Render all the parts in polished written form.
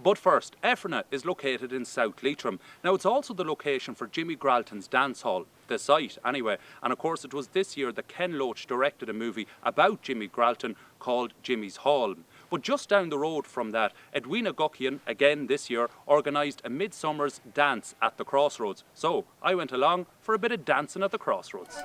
But first, Effrinagh is located in South Leitrim. Now, it's also the location for Jimmy Gralton's dance hall, the site anyway. And of course, it was this year that Ken Loach directed a movie about Jimmy Gralton called Jimmy's Hall. But just down the road from that, Edwina Guckian, again this year, organised a midsummer's dance at the Crossroads. So I went along for a bit of dancing at the Crossroads.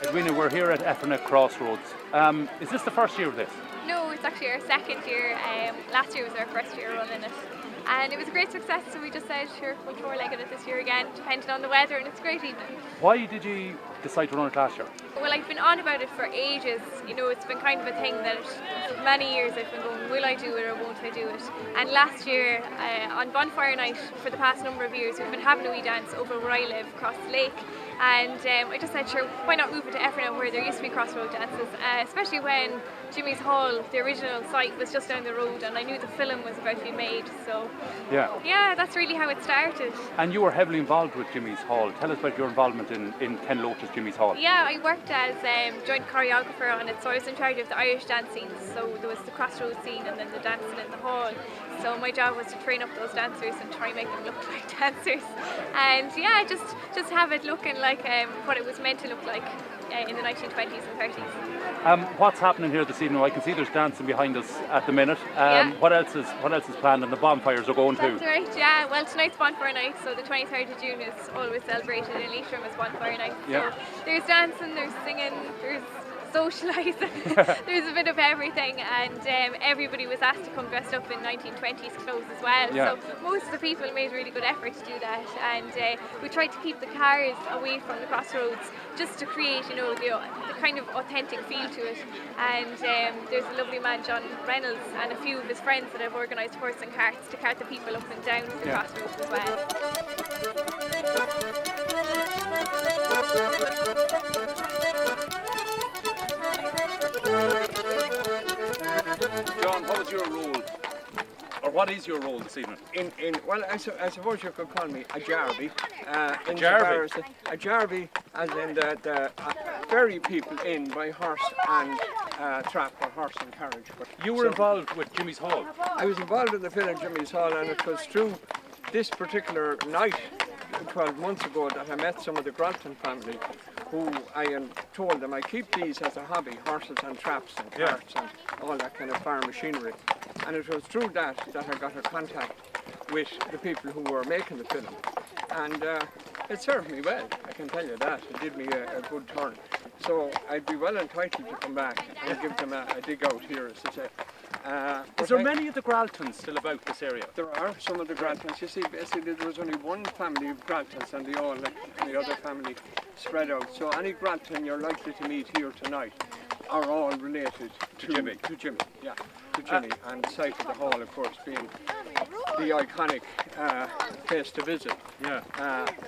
Edwina, we're here at Effrinagh Crossroads. Is this the first year of this? No, it's actually our second year. Last year was our first year running it. And it was a great success, so we just said, sure, we'll four-legged it this year again, depending on the weather, and it's a great evening. Why did you decide to run it last year? Well, I've been on about it for ages. You know, it's been kind of a thing that for many years I've been going, will I do it or won't I do it? And last year, on Bonfire Night, for the past number of years, we've been having a wee dance over where I live, across the lake. And I just said, sure, why not move it to Effrinagh where there used to be Crossroads dances, especially when Jimmy's Hall, the original site, was just down the road, and I knew the film was about to be made, so yeah, that's really how it started. And you were heavily involved with Jimmy's Hall. Tell us about your involvement in Ken Loach's Jimmy's Hall. Yeah, I worked as joint choreographer on it, so I was in charge of the Irish dance scenes, so there was the Crossroads scene and then the dancing in the hall. So my job was to train up those dancers and try and make them look like dancers, and yeah, just have it looking like what it was meant to look like in the 1920s and 30s. What's happening here this evening? I can see there's dancing behind us at the minute. What else is planned? And the bonfires are going too. That's right, yeah. Well, tonight's Bonfire Night, so the 23rd of June is always celebrated in Leitrim as Bonfire Night. Yeah. So there's dancing, there's singing, there's socialising, there's a bit of everything, and everybody was asked to come dressed up in 1920s clothes as well. Yeah. So most of the people made a really good effort to do that, and we tried to keep the cars away from the Crossroads just to create, you know, the kind of authentic feel to it. And there's a lovely man, John Reynolds, and a few of his friends that have organised horse and carts to cart the people up and down the Crossroads as well. John, what was your role, or what is your role this evening? Well, I suppose you could call me a jarvey. A jarvey? A jarvey, as in the ferry people in by horse and trap, or horse and carriage. But You were involved with Jimmy's Hall. I was involved in the film Jimmy's Hall, and it was through this particular night 12 months ago that I met some of the Gralton family, who I told them I keep these as a hobby, horses and traps and carts and all that kind of farm machinery. And it was through that I got a contact with the people who were making the film. And it served me well, I can tell you that. It did me a good turn. So I'd be well entitled to come back and give them a dig out here, as they say. Is there many of the Graltons still about this area? There are some of the Graltons. You see, basically there was only one family of Graltons, and they all, like the other family, spread out. So any Gralton you're likely to meet here tonight are all related to Jimmy. To Jimmy, and the site of the hall, of course, being the iconic place to visit.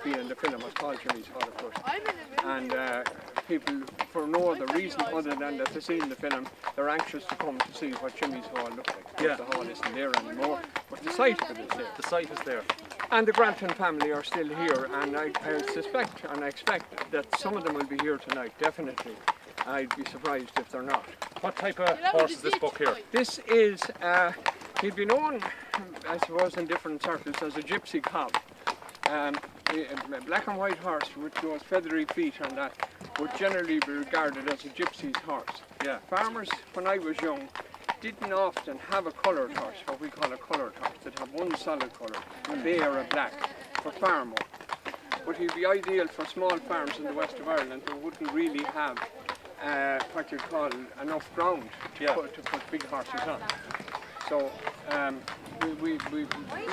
Being the film was called Jimmy's Hall, of course. And people, for no other reason other than that they've seen the film, they're anxious to come to see what Jimmy's Hall looked like. The hall isn't there anymore, but the site of it is there. The site is there. And the Gralton family are still here, and I suspect and I expect that some of them will be here tonight, definitely. I'd be surprised if they're not. What type of horse is this buck here? This is, he'd be known, I suppose, in different circles as a gypsy cob. A black and white horse with those feathery feet and that would generally be regarded as a gypsy's horse. Farmers, when I was young, didn't often have a coloured horse, what we call a coloured horse, that have one solid colour, a bay or a black, for farm work. But he'd be ideal for small farms in the west of Ireland who wouldn't really have what you call enough ground to put big horses on. So we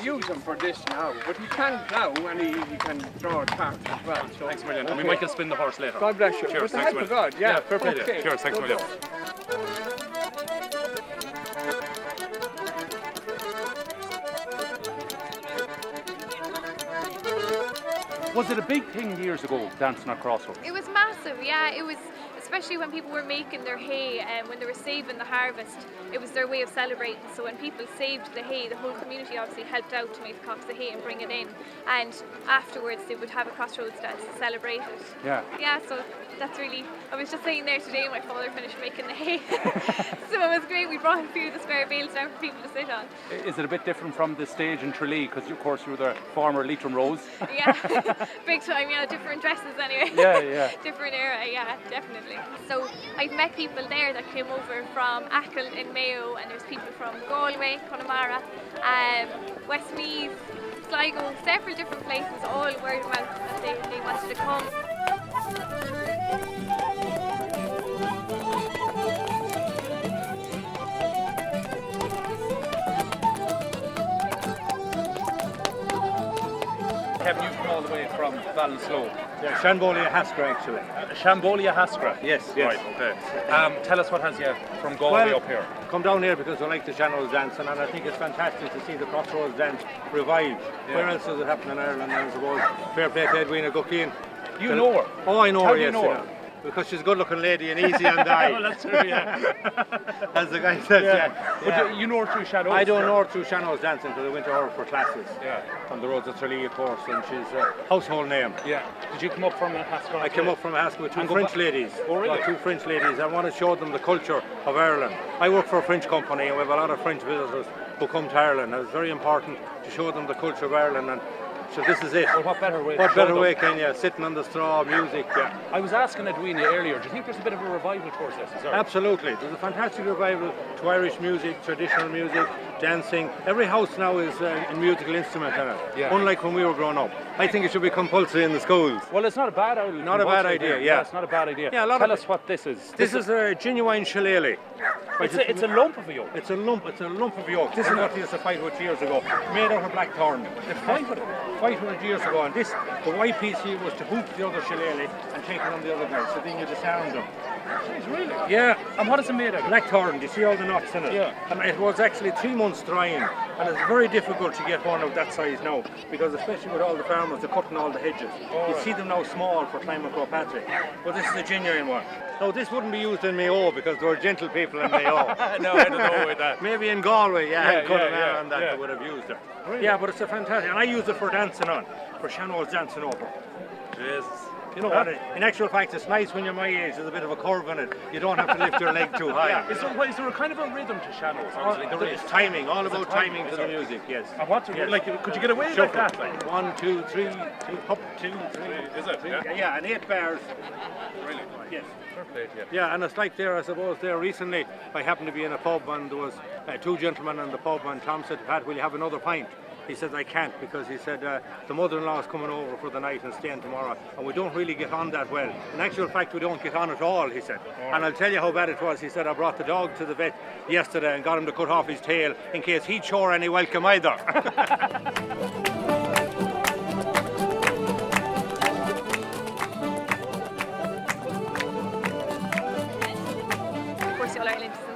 use him for this now, but he can plough and he can draw a cart as well. So, thanks a million. And we might get spin the horse later. God bless you. Cheers, thanks a million. God, fair play to you. Cheers, thanks a million. Was it a big thing years ago, dancing at Crossroads? It was massive. massive. Yeah, it was, especially when people were making their hay and when they were saving the harvest, it was their way of celebrating. So when people saved the hay, the whole community obviously helped out to make the cocks of hay and bring it in. And afterwards they would have a Crossroads Dance to celebrate it. Yeah. Yeah, so that's really, I was just saying there today, my father finished making the hay. So it was great. We brought a few of the spare bales down for people to sit on. Is it a bit different from the stage in Tralee? Because of course you were the former Leitrim Rose. Yeah, big time, yeah, different dresses anyway. Yeah. Different era, yeah, definitely. So I've met people there that came over from Achill in Mayo, and there's people from Galway, Connemara, Westmeath, Sligo, several different places, all word of mouth that they wanted to come. Kevin, you've come all the way from Ballinsloe. Yeah, Shambolia Haskra actually. Shambolia Haskra? Yes. Right, okay. Tell us what has you from Galway up here? Come down here because I like the Crossroads Dance, and I think it's fantastic to see the Crossroads Dance revived. Yeah. Where else does it happen in Ireland? I suppose fair play to Edwina Guckian. You know her? Oh, I know her, yes. How do you know her? Because she's a good-looking lady and easy on the eye. Well, that's true, yeah. As the guy says, yeah. But you know her through Shadows? I don't know her through Shadows Dancing because I went to her for classes. Yeah. On the roads of Tralee, of course, and she's a household name. Yeah. Did you come up from a Haskell? I came up from a Haskell with two French ladies. Oh, really? Two French ladies. I want to show them the culture of Ireland. I work for a French company and we have a lot of French visitors who come to Ireland. And it's very important to show them the culture of Ireland. And so this is it. Well, what better way? What better way can you? Sitting on the straw, music. Yeah. I was asking Edwina earlier, do you think there's a bit of a revival towards this? Absolutely. There's a fantastic revival to Irish music, traditional music, dancing. Every house now is a musical instrument in it. Yeah. Unlike when we were growing up. I think it should be compulsory in the schools. Well, it's not a bad idea. Not a bad idea, yeah. It's not a bad idea. Yeah, Tell us what this is. This is a genuine shillelagh. It's a lump of a yoke. It's a lump of yoke. This is what they used to fight with years ago. Made out of blackthorn. They fight with it. 500 years ago. And this, the white piece here was to hoop the other shillelagh and take it on the other guy. So then you disarm them. Jeez, really? Yeah. And what is it made of? Blackthorn. Do you see all the knots in it? Yeah. And it was actually 3 months drying. And it's very difficult to get one of that size now. Because especially with all the farmers, they're cutting all the hedges. You see them now small for Climate Patrick. But this is a genuine one. Now this wouldn't be used in Mayo because there were gentle people in Mayo. No, I don't know with that. Maybe in Galway, and Connemara yeah. they would have used it. Really? Yeah, but it's a fantastic, and I use it for dancing on, for Shadows dancing over. Jesus. You know what? In actual fact, it's nice when you're my age. There's a bit of a curve in it. You don't have to lift your leg too high. Yeah. Is there a kind of a rhythm to Shadows? It's timing, all about timing to the music. Yes. And what? Yes. Like, could you get away Shuffle. like that? Like 1, 2, 3, 2, hop, 2, 3. Is it? Yeah, and 8 bars. Really? Yes. Perfect. Yeah. Yeah, and it's like there, I suppose, there recently, I happened to be in a pub and there was 2 gentlemen in the pub and Tom said, Pat, will you have another pint? He said, I can't because he said, the mother-in-law is coming over for the night and staying tomorrow and we don't really get on that well. In actual fact, we don't get on at all, he said. And I'll tell you how bad it was. He said, I brought the dog to the vet yesterday and got him to cut off his tail in case he'd show any welcome either.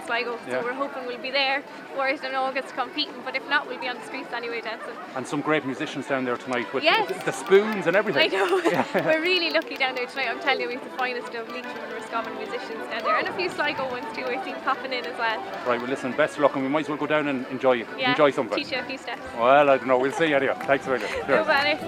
Sligo, so we're hoping we'll be there for it in August competing, but if not, we'll be on the streets anyway dancing. And some great musicians down there tonight with the spoons and everything. I know, we're really lucky down there tonight. I'm telling you, we have the finest of Leitrim and Roscommon musicians down there, and a few Sligo ones too I see popping in as well. Right, well listen, best of luck, and we might as well go down and enjoy something. Teach you a few steps. Well, I don't know, we'll see anyway. Thanks very much. Go, Banny.